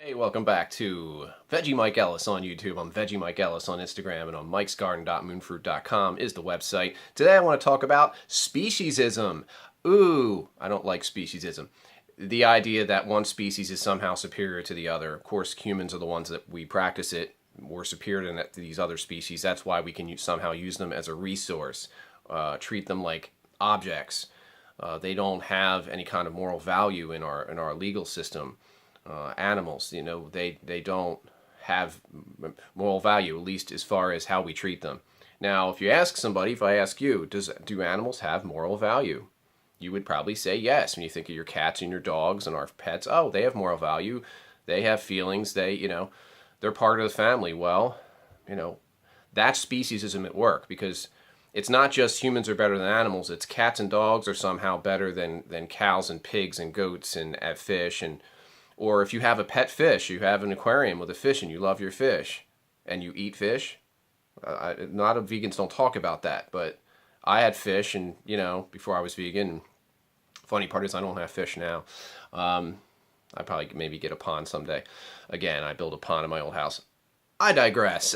Hey, welcome back to Veggie Mike Ellis on YouTube. I'm Veggie Mike Ellis on Instagram, and on mikesgarden.moonfruit.com is the website. Today I want to talk about speciesism. Ooh, I don't like speciesism. The idea that one species is somehow superior to the other. Of course, humans are the ones that we practice it. We're superior to these other species. That's why we can somehow use them as a resource, treat them like objects. They don't have any kind of moral value in our legal system. Animals, they don't have moral value, at least as far as how we treat them. Now, if you ask somebody, if I ask you, do animals have moral value? You would probably say yes. When you think of your cats and your dogs and our pets, oh, they have moral value. They have feelings. They're part of the family. Well, that's speciesism at work, because it's not just humans are better than animals. It's cats and dogs are somehow better than cows and pigs and goats and fish. Or if you have a pet fish, you have an aquarium with a fish and you love your fish and you eat fish. A lot of vegans don't talk about that, but I had fish and, before I was vegan. Funny part is I don't have fish now. I probably maybe get a pond someday. Again, I build a pond in my old house. I digress.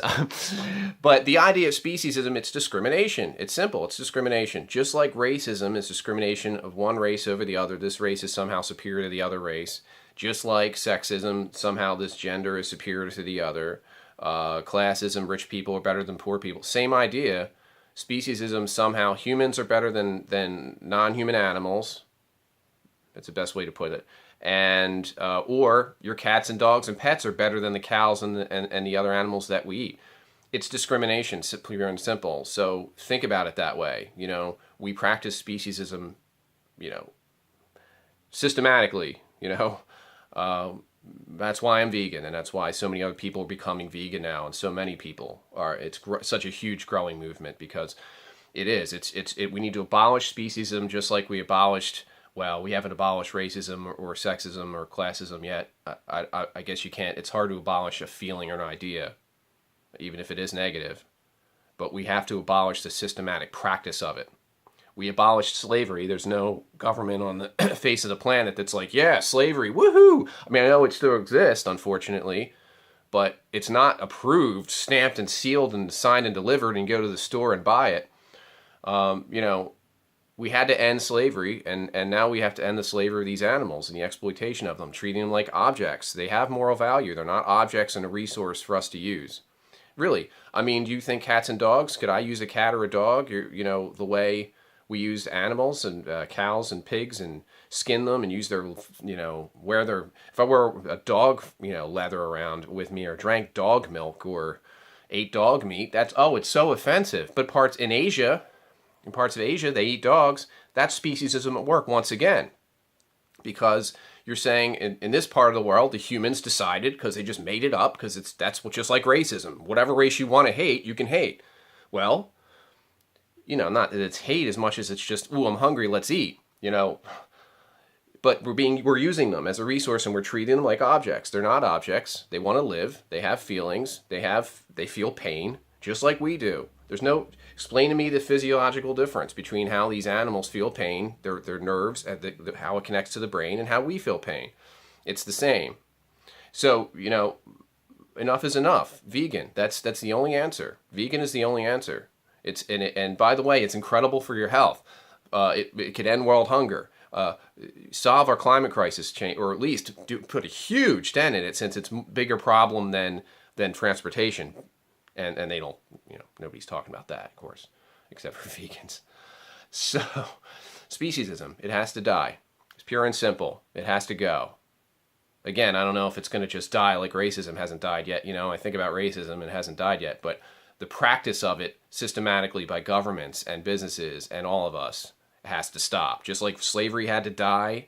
But the idea of speciesism, it's discrimination. It's simple. It's discrimination. Just like racism is discrimination of one race over the other. This race is somehow superior to the other race. Just like sexism, somehow this gender is superior to the other. Classism, rich people are better than poor people. Same idea. Speciesism, somehow humans are better than non-human animals. That's the best way to put it. And or your cats and dogs and pets are better than the cows and the other animals that we eat. It's discrimination, pure and simple. So think about it that way. We practice speciesism, systematically. That's why I'm vegan, and that's why so many other people are becoming vegan now, and so many people are. It's such a huge growing movement, because it is. We need to abolish speciesism, just like we abolished. Well, we haven't abolished racism or sexism or classism yet. I guess you can't. It's hard to abolish a feeling or an idea, even if it is negative. But we have to abolish the systematic practice of it. We abolished slavery. There's no government on the face of the planet that's like, yeah, slavery, woohoo! I mean, I know it still exists, unfortunately, but it's not approved, stamped and sealed and signed and delivered and go to the store and buy it. We had to end slavery, and now we have to end the slavery of these animals and the exploitation of them, treating them like objects. They have moral value. They're not objects and a resource for us to use. Really. I mean, do you think cats and dogs, could I use a cat or a dog, the way we use animals and cows and pigs and skin them and use their, wear their, if I wore a dog, leather around with me, or drank dog milk or ate dog meat, it's so offensive. But in parts of Asia, they eat dogs. That's speciesism at work once again. Because you're saying in this part of the world, the humans decided, because they just made it up, because that's just like racism. Whatever race you want to hate, you can hate. Well, not that it's hate as much as it's just, ooh, I'm hungry, let's eat, But we're using them as a resource, and we're treating them like objects. They're not objects. They want to live. They have feelings. They feel pain, just like we do. Explain to me the physiological difference between how these animals feel pain, their nerves, and how it connects to the brain, and how we feel pain. It's the same. So, enough is enough. Vegan, that's the only answer. Vegan is the only answer. And by the way, it's incredible for your health. It could end world hunger, solve our climate crisis, change, or at least put a huge dent in it, since it's a bigger problem than transportation. And they don't, nobody's talking about that, of course, except for vegans. So, speciesism, it has to die. It's pure and simple. It has to go. Again, I don't know if it's going to just die like racism hasn't died yet. I think about racism, it hasn't died yet, but the practice of it systematically by governments and businesses and all of us has to stop. Just like slavery had to die,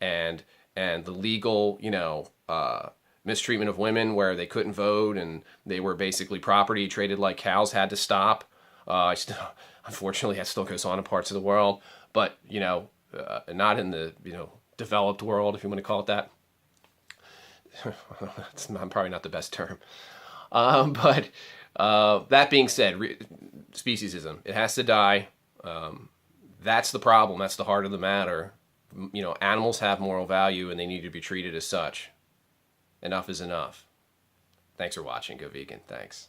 and the legal, mistreatment of women where they couldn't vote and they were basically property traded like cows had to stop. Unfortunately, that still goes on in parts of the world, but not in the developed world, if you want to call it that. It's probably not the best term, but. That being said, speciesism, it has to die. That's the problem. That's the heart of the matter. Animals have moral value, and they need to be treated as such. Enough is enough. Thanks for watching. Go vegan. Thanks.